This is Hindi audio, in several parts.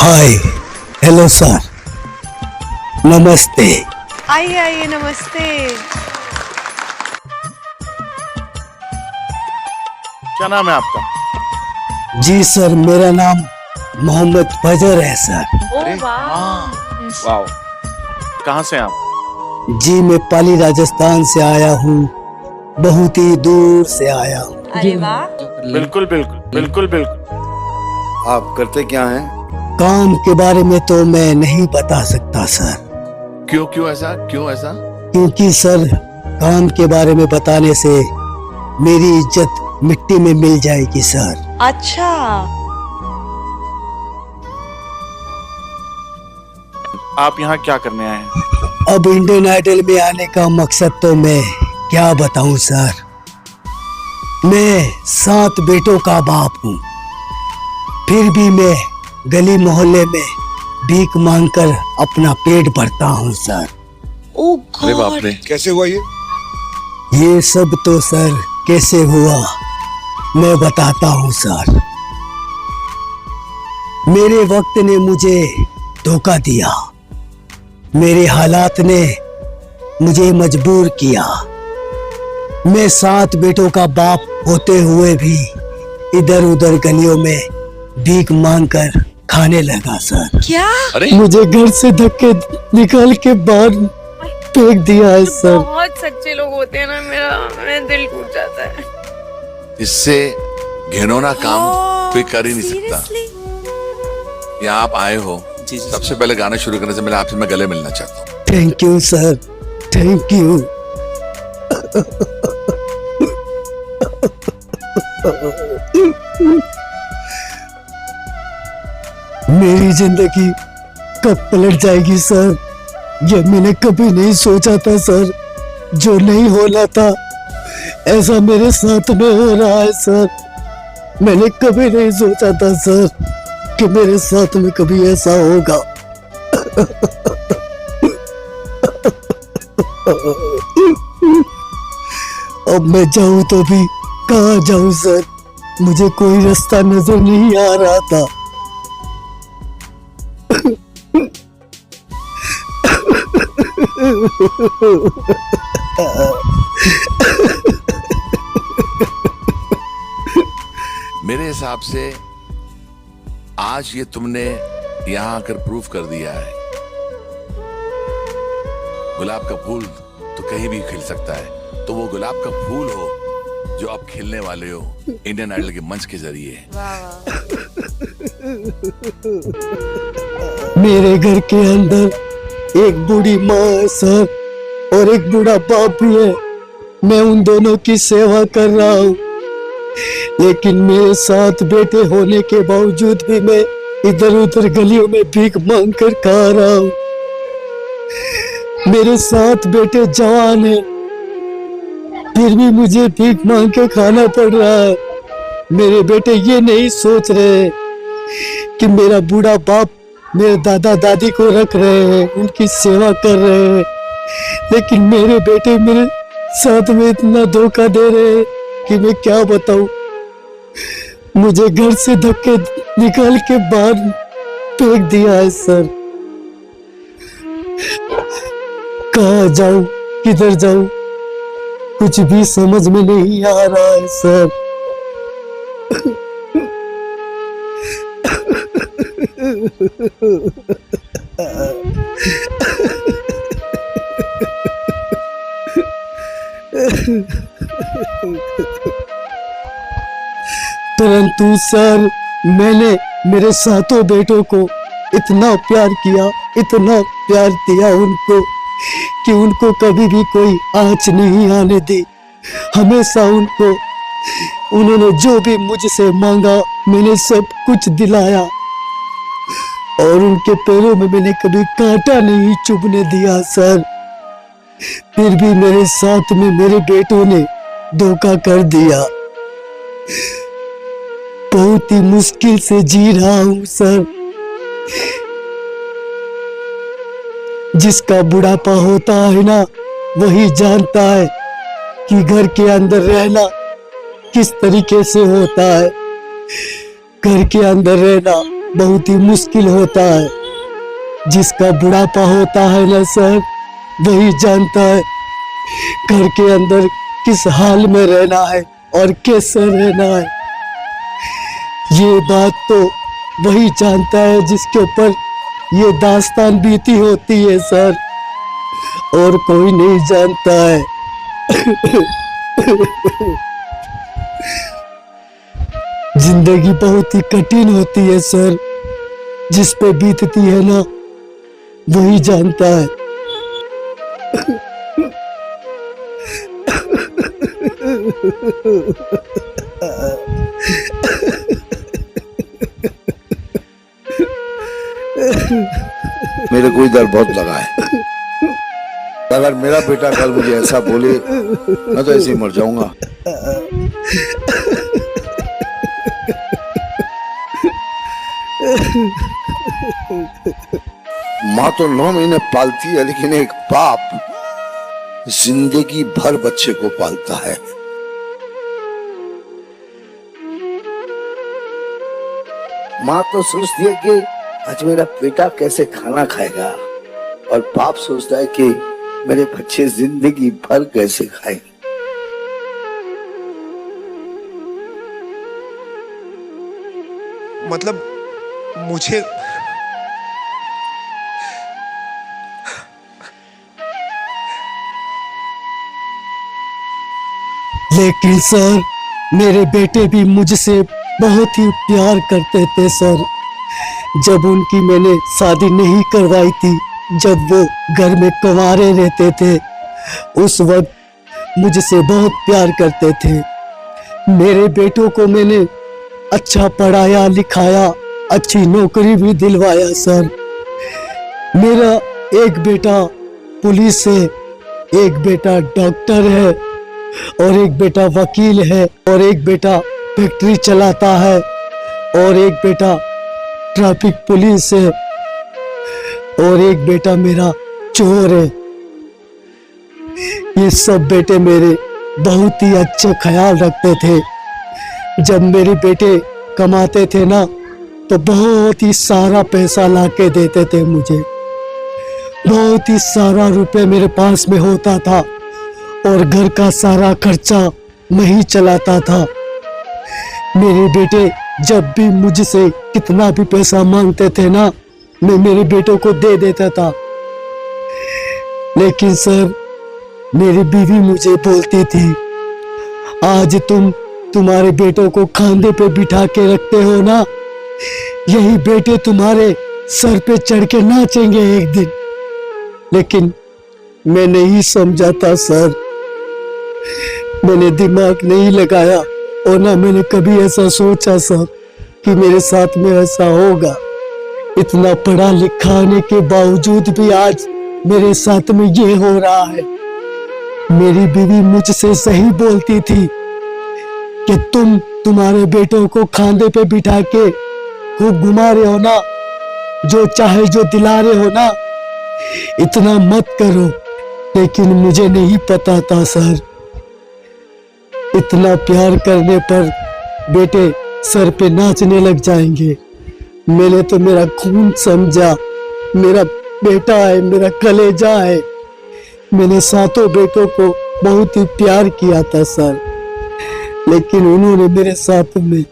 हाय, हेलो सर, नमस्ते। आइए आइए, नमस्ते। क्या नाम है आपका? जी सर, मेरा नाम मोहम्मद फजर है सर। ओ वाह। वाह, कहाँ से हैं आप? जी मैं पाली राजस्थान से आया हूँ, बहुत ही दूर से आया हूँ। अरे वाह। बिल्कुल बिल्कुल बिल्कुल बिल्कुल। आप करते क्या हैं? काम के बारे में तो मैं नहीं बता सकता सर, क्यों क्यों ऐसा? क्योंकि सर काम के बारे में बताने से मेरी इज्जत मिट्टी में मिल जाएगी सर। अच्छा, आप यहाँ क्या करने आए हैं? अब इंडियन आइडल में आने का मकसद तो मैं क्या बताऊं सर। मैं 7 बेटों का बाप हूँ, फिर भी मैं गली मोहल्ले में भीख मांगकर अपना पेट भरता हूँ सर। ओ अरे बाप गॉड। रे, कैसे हुआ ये? ये सब तो सर कैसे हुआ मैं बताता हूँ सर। मेरे वक्त ने मुझे धोखा दिया, मेरे हालात ने मुझे मजबूर किया। मैं 7 बेटों का बाप होते हुए भी इधर उधर गलियों में भीख मांगकर खाने लगा सर। क्या? अरे मुझे घर से धक्के निकाल के बाहर फेंक दिया है सर। बहुत सच्चे लोग होते हैं ना, मेरा दिल टूट जाता है। इससे घिनौना काम कोई कर ही नहीं सकता। Seriously? यहाँ आप आए हो, सबसे पहले गाना शुरू करने से पहले आपसे मैं गले मिलना चाहता हूँ। Thank you sir, thank you. मेरी जिंदगी कब पलट जाएगी सर, ये मैंने कभी नहीं सोचा था सर। जो नहीं होना था ऐसा मेरे साथ में हो रहा है सर। मैंने कभी नहीं सोचा था सर कि मेरे साथ में कभी ऐसा होगा। अब मैं जाऊं तो भी कहाँ जाऊं सर, मुझे कोई रास्ता नजर नहीं आ रहा था। मेरे हिसाब से आज ये तुमने यहाँ आकर प्रूफ कर दिया है, गुलाब का फूल तो कहीं भी खिल सकता है, तो वो गुलाब का फूल हो जो आप खिलने वाले हो इंडियन आइडल के मंच के जरिए। मेरे घर के अंदर एक बूढ़ी माँ है सर और एक बूढ़ा बाप भी है। मैं उन दोनों की सेवा कर रहा हूँ, लेकिन मेरे 7 बेटे होने के बावजूद भी मैं इधर उधर गलियों में भीख मांग कर खा रहा हूँ। मेरे 7 बेटे जवान हैं, फिर भी मुझे भीख मांग के खाना पड़ रहा है। मेरे बेटे ये नहीं सोच रहे कि मेरा बूढ़ा बाप मेरे दादा दादी को रख रहे हैं, उनकी सेवा कर रहे हैं, लेकिन मेरे बेटे मेरे साथ में इतना धोखा दे रहे हैं कि मैं क्या बताऊं। मुझे घर से धक्के निकाल के बाहर फेंक दिया है सर। कहाँ जाऊं, किधर जाऊं, कुछ भी समझ में नहीं आ रहा है सर। परंतु सर मैंने मेरे 7 बेटों को इतना प्यार किया, इतना प्यार दिया उनको कि उनको कभी भी कोई आँच नहीं आने दी। हमेशा उन्होंने जो भी मुझसे मांगा मैंने सब कुछ दिलाया, और उनके पैरों में मैंने कभी कांटा नहीं चुभने दिया सर। फिर भी मेरे साथ में मेरे बेटों ने धोखा कर दिया। बहुत ही मुश्किल से जी रहा हूं सर। जिसका बुढ़ापा होता है ना, वही जानता है कि घर के अंदर रहना किस तरीके से होता है। घर के अंदर रहना बहुत ही मुश्किल होता है। जिसका बुढ़ापा होता है ना सर, वही जानता है घर के अंदर किस हाल में रहना है और कैसे रहना है। ये बात तो वही जानता है जिसके ऊपर ये दास्तान बीती होती है सर, और कोई नहीं जानता है। जिंदगी बहुत ही कठिन होती है सर, जिस पे बीतती है ना वही जानता है। मेरे को इधर बहुत लगा है। अगर मेरा बेटा कल मुझे ऐसा बोले, मैं तो ऐसे ही मर जाऊंगा। माँ तो 9 महीने पालती है, लेकिन एक बाप जिंदगी भर बच्चे को पालता है। माँ तो सोचती है कि आज मेरा बेटा कैसे खाना खाएगा, और बाप सोचता है कि मेरे बच्चे जिंदगी भर कैसे खाएंगे। मतलब मुझे लेकिन सर मेरे बेटे भी मुझसे बहुत ही प्यार करते थे सर। जब उनकी मैंने शादी नहीं करवाई थी, जब वो घर में कुंवारे रहते थे, उस वक्त मुझसे बहुत प्यार करते थे। मेरे बेटों को मैंने अच्छा पढ़ाया लिखाया, अच्छी नौकरी भी दिलवाया सर। मेरा एक बेटा पुलिस है, एक बेटा डॉक्टर है, और एक बेटा वकील है, और एक बेटा फैक्ट्री चलाता है, और एक बेटा ट्रैफिक पुलिस है, और एक बेटा मेरा चोर है। ये सब बेटे मेरे बहुत ही अच्छे ख्याल रखते थे। जब मेरे बेटे कमाते थे ना, तो बहुत ही सारा पैसा लाके देते थे मुझे। बहुत ही सारा रुपए मेरे पास में होता था, और घर का सारा खर्चा मैं ही चलाता था। मेरे बेटे जब भी मुझसे कितना भी पैसा मांगते थे ना, मैं मेरे बेटों को दे देता था। लेकिन सर मेरी बीवी मुझे बोलती थी, आज तुम तुम्हारे बेटों को खांधे पे बिठा के रखते हो ना, यही बेटे तुम्हारे सर पे चढ़ के नाचेंगे एक दिन। लेकिन मैं नहीं समझा था सर, मैंने दिमाग नहीं लगाया, और ना मैंने कभी ऐसा सोचा सर कि मेरे साथ में ऐसा होगा। इतना पढ़ा लिखा होने के बावजूद भी आज मेरे साथ में ये हो रहा है। मेरी बीवी मुझसे सही बोलती थी कि तुम तुम्हारे बेटों को खांधे पे बिठा के खूब घुमा रहे हो ना, जो चाहे जो दिला रहे हो ना, इतना मत करो। लेकिन मुझे नहीं पता था सर, इतना प्यार करने पर बेटे सर पे नाचने लग जाएंगे। मैंने तो मेरा खून समझा, मेरा बेटा है, मेरा कलेजा है। मैंने सातों बेटों को बहुत ही प्यार किया था सर, लेकिन उन्होंने मेरे साथ में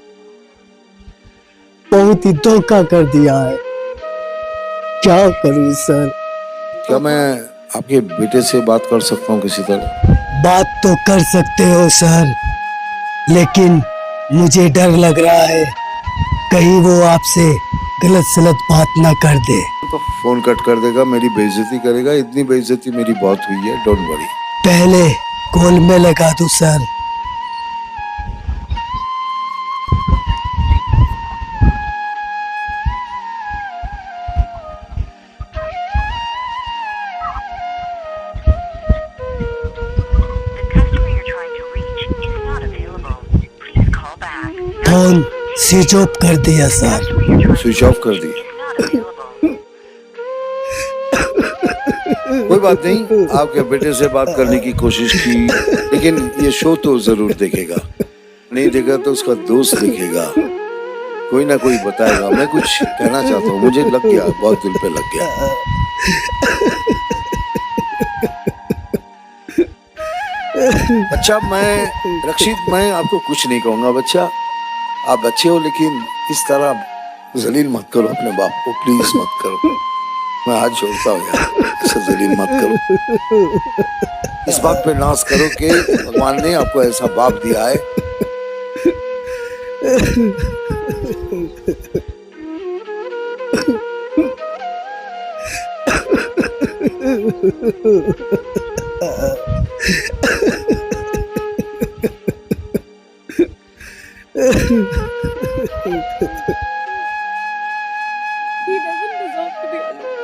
बहुत ही धोखा कर दिया है। क्या करूं सर? क्या मैं आपके बेटे से बात कर सकता हूँ किसी तरह? बात तो कर सकते हो सर, लेकिन मुझे डर लग रहा है कहीं वो आपसे गलत सलत बात ना कर दे। तो फोन कट कर देगा, मेरी बेइज्जती करेगा। इतनी बेइज्जती मेरी बहुत हुई है, डोंट वरी। पहले कॉल में लगा दूं सर? फोन स्विच ऑफ कर दिया सर। स्विच ऑफ कर दी? कोई बात नहीं, आपके बेटे से बात करने की कोशिश की, लेकिन ये शो तो जरूर देखेगा। नहीं देखेगा तो उसका दोस्त देखेगा। कोई ना कोई बताएगा। मैं कुछ कहना चाहता हूँ, मुझे लग गया, बहुत दिल पे लग गया। अच्छा, रक्षित, मैं आपको कुछ नहीं कहूंगा बच्चा, आप अच्छे हो, लेकिन इस तरह जलील मत करो अपने बाप को, प्लीज मत करो। मैं हाथ जोड़ता हूँ यार, ऐसे जलील मत करो। इस बात पे नाज करो कि भगवान ने आपको ऐसा बाप दिया है। He doesn't deserve to be alone.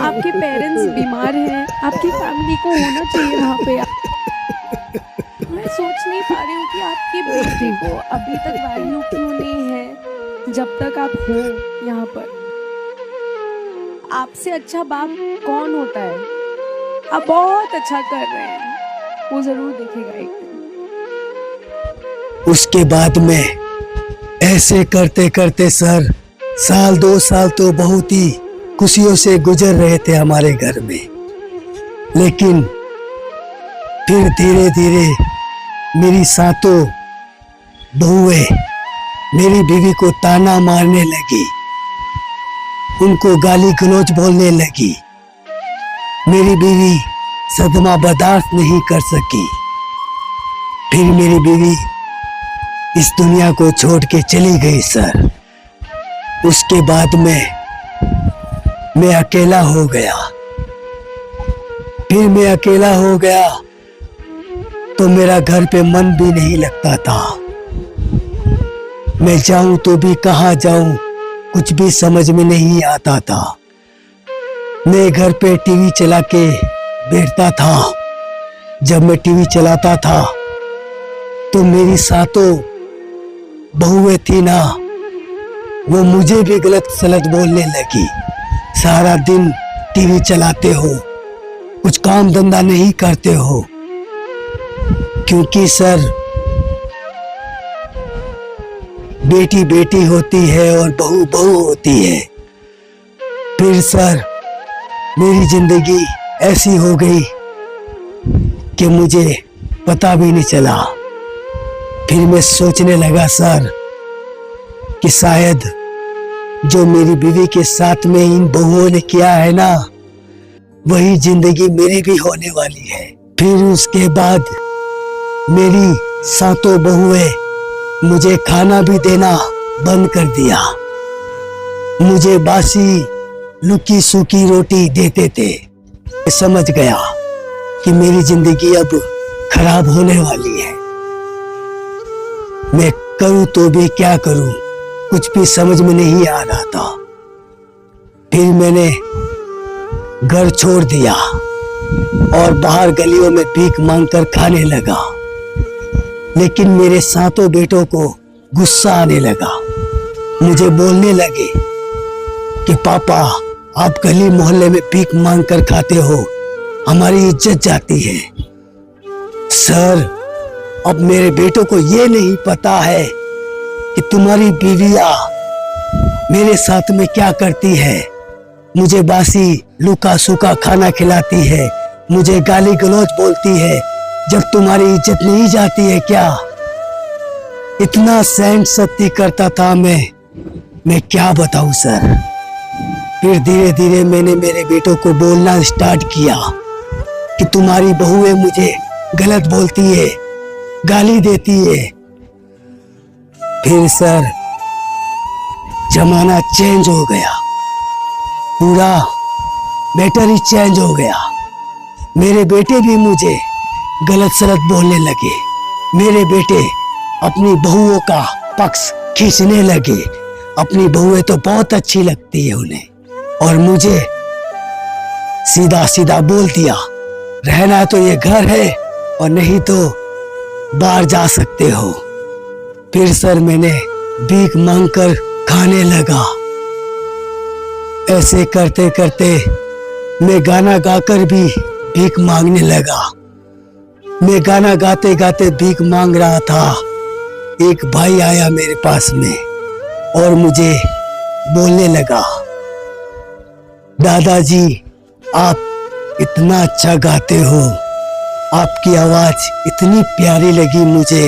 आपके पेरेंट्स बीमार हैं, आपकी फैमिली को होना चाहिए वहाँ पे। मैं सोच नहीं पा रही हूँ कि आपके बेटे को अभी तक वैल्यू क्यों नहीं है जब तक आप हो यहाँ पर। आपसे अच्छा बाप कौन होता है? आप बहुत अच्छा कर रहे हैं, वो जरूर देखेगा एक दिन। उसके बाद में ऐसे करते करते सर, साल 2 साल तो बहुत ही खुशियों से गुजर रहे थे हमारे घर में। लेकिन फिर धीरे धीरे मेरी सातों बहुएं मेरी बीवी को ताना मारने लगी, उनको गाली गलौज बोलने लगी। मेरी बीवी सदमा बर्दाश्त नहीं कर सकी। फिर मेरी बीवी इस दुनिया को छोड़ के चली गई सर। उसके बाद मैं अकेला हो गया। फिर मैं अकेला हो गया तो मेरा घर पे मन भी नहीं लगता था। मैं जाऊं तो भी कहाँ जाऊं, कुछ भी समझ में नहीं आता था। मैं घर पे टीवी चला के बैठता था। जब मैं टीवी चलाता था तो मेरी सातों बहुएं थी ना, वो मुझे भी गलत सलत बोलने लगी। सारा दिन टीवी चलाते हो, कुछ काम धंधा नहीं करते हो। क्योंकि सर, बेटी बेटी होती है और बहू बहू होती है। फिर सर मेरी जिंदगी ऐसी हो गई कि मुझे पता भी नहीं चला। फिर मैं सोचने लगा सर कि शायद जो मेरी बीवी के साथ में इन बहुओं ने किया है ना, वही जिंदगी मेरी भी होने वाली है। फिर उसके बाद मेरी सातों बहुएं मुझे खाना भी देना बंद कर दिया। मुझे बासी लुकी सूखी रोटी देते थे। मैं समझ गया कि मेरी जिंदगी अब खराब होने वाली है। मैं करूं तो भी क्या करूं, कुछ भी समझ में नहीं आ रहा था। फिर मैंने घर छोड़ दिया और बाहर गलियों में भीख मांगकर खाने लगा। लेकिन मेरे सातों बेटों को गुस्सा आने लगा। मुझे बोलने लगे कि पापा, आप गली मोहल्ले में भीख मांगकर खाते हो, हमारी इज्जत जाती है। सर, अब मेरे बेटों को ये नहीं पता है कि तुम्हारी बीवियां मेरे साथ में क्या करती है। मुझे बासी लुका सूखा खाना खिलाती है, मुझे गाली गलौज बोलती है। जब तुम्हारी इज्जत नहीं जाती है क्या? इतना सहन शक्ति करता था मैं क्या बताऊं सर। फिर धीरे धीरे मैंने मेरे बेटों को बोलना स्टार्ट किया कि तुम्हारी बहुएं मुझे गलत बोलती है, गाली देती है। फिर सर जमाना चेंज हो गया, पूरा मैटर ही चेंज हो गया। मेरे बेटे भी मुझे गलत सलत बोलने लगे। मेरे बेटे अपनी बहुओं का पक्ष खींचने लगे। अपनी बहुएं तो बहुत अच्छी लगती है उन्हें, और मुझे सीधा सीधा बोल दिया, रहना तो ये घर है और नहीं तो बाहर जा सकते हो। फिर सर मैंने भीख मांगकर खाने लगा। ऐसे करते करते मैं गाना गाकर भी भीख मांगने लगा। मैं गाना गाते गाते भीख मांग रहा था। एक भाई आया मेरे पास में और मुझे बोलने लगा, दादाजी आप इतना अच्छा गाते हो, आपकी आवाज इतनी प्यारी लगी मुझे।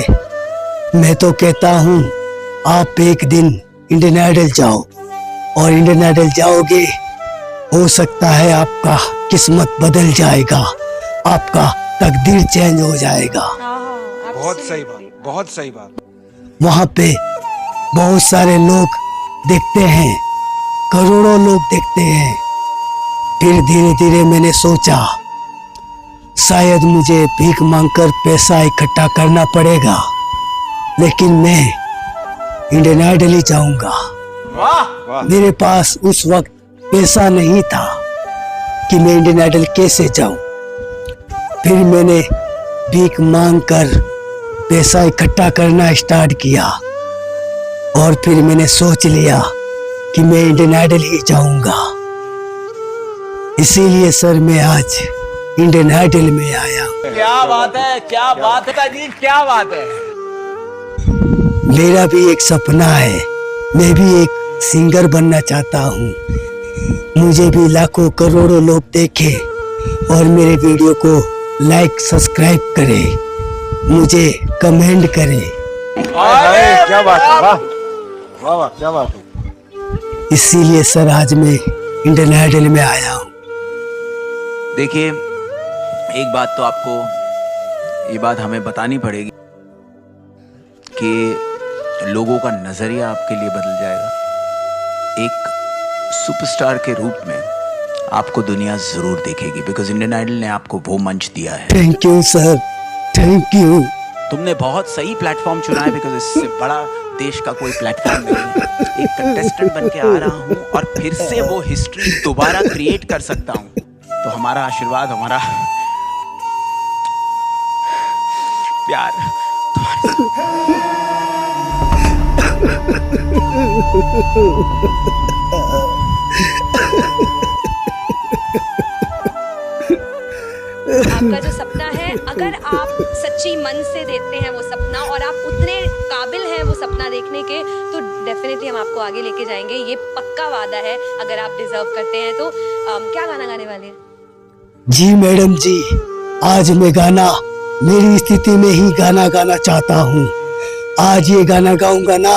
मैं तो कहता हूँ आप एक दिन इंडियन आइडल जाओ, और इंडियन आइडल जाओगे, हो सकता है आपका किस्मत बदल जाएगा, आपका तकदीर चेंज हो जाएगा। बहुत सही बात, बहुत सही बात। वहां पे बहुत सारे लोग देखते हैं, करोड़ों लोग देखते हैं। फिर धीरे धीरे मैंने सोचा शायद मुझे भीख मांगकर पैसा इकट्ठा करना पड़ेगा, लेकिन मैं इंडियन आइडल ही जाऊंगा। मेरे पास उस वक्त पैसा नहीं था कि मैं इंडियन आइडल कैसे जाऊं। फिर मैंने भीख मांगकर पैसा इकट्ठा करना स्टार्ट किया, और फिर मैंने सोच लिया कि मैं इंडियन आइडल ही जाऊंगा। इसीलिए सर मैं आज इंडियन आइडल में आया। क्या बात है, क्या बात है जी, क्या बात है। मेरा भी एक सपना है, मैं भी एक सिंगर बनना चाहता हूँ। मुझे भी लाखों करोड़ों लोग देखे और मेरे वीडियो को लाइक सब्सक्राइब करे, मुझे कमेंट करे। क्या बात है, वाह वाह वाह, क्या बात है। इसीलिए सर आज मैं इंडियन आइडल में आया हूँ। देखिए, एक बात तो आपको ये बात हमें बतानी पड़ेगी कि लोगों का नजरिया आपके लिए बदल जाएगा। एक सुपरस्टार के रूप में आपको दुनिया जरूर देखेगी, बिकॉज इंडियन आइडल ने आपको वो मंच दिया है। Thank you sir, thank you. तुमने बहुत सही प्लेटफॉर्म चुना है, बिकॉज इससे बड़ा देश का कोई प्लेटफॉर्म नहीं है। एक कंटेस्टेंट बन के आ रहा हूँ और फिर से वो हिस्ट्री दोबारा क्रिएट कर सकता हूँ, तो हमारा आशीर्वाद, हमारा प्यार आपका जो सपना है, अगर आप सच्ची मन से देखते हैं वो सपना और आप उतने काबिल हैं वो सपना देखने के, तो डेफिनेटली हम आपको आगे लेके जाएंगे। ये पक्का वादा है। अगर आप डिजर्व करते हैं तो क्या गाना गाने वाले हैं? जी मैडम जी, आज मैं गाना मेरी स्थिति में ही गाना गाना चाहता हूँ। आज ये गाना गाऊंगा ना,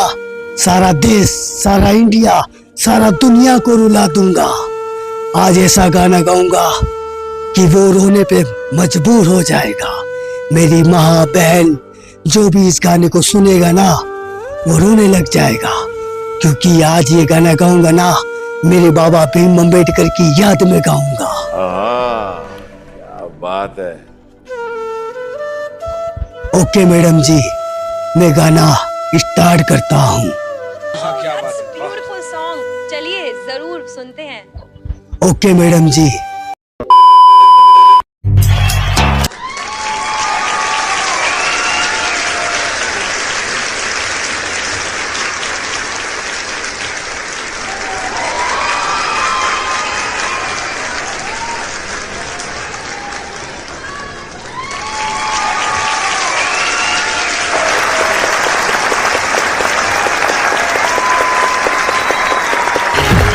सारा देश, सारा इंडिया, सारा दुनिया को रुला दूंगा। आज ऐसा गाना गाऊंगा कि वो रोने पे मजबूर हो जाएगा। मेरी माँ, बहन, जो भी इस गाने को सुनेगा ना, वो रोने लग जाएगा, क्योंकि आज ये गाना गाऊंगा ना, मेरे बाबा भीम अम्बेडकर की याद में गाऊंगा। क्या बात है। ओके मैडम जी, मैं गाना स्टार्ट करता हूँ। ब्यूटीफुल सॉन्ग, चलिए जरूर सुनते हैं। ओके मैडम जी।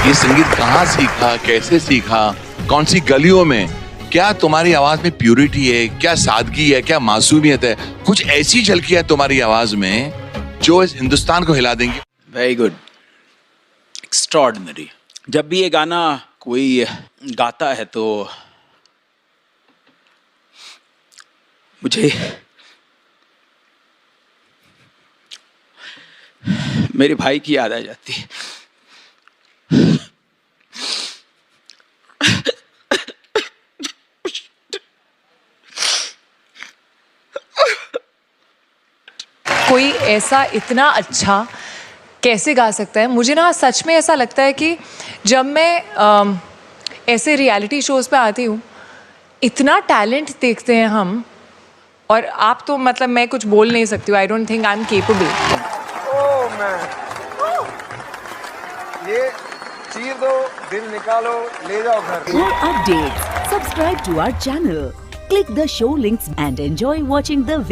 ये संगीत कहाँ सीखा, कैसे सीखा, कौन सी गलियों में? क्या तुम्हारी आवाज में प्यूरिटी है, क्या सादगी है, क्या मासूमियत है? कुछ ऐसी झलकियां है तुम्हारी आवाज में जो इस हिंदुस्तान को हिला देंगी। Very good, extraordinary. जब भी ये गाना कोई गाता है तो मुझे मेरे भाई की याद आ जाती है। कोई ऐसा इतना अच्छा कैसे गा सकता है? मुझे ना सच में ऐसा लगता है कि जब मैं ऐसे रियलिटी शोज़ पे आती हूँ, इतना टैलेंट देखते हैं हम, और आप तो मतलब मैं कुछ बोल नहीं सकती हूँ। I don't think I am capable. ये चीर दो, दिल निकालो, ले जाओ घर। For updates, subscribe to our channel, Click the show links and enjoy watching the video.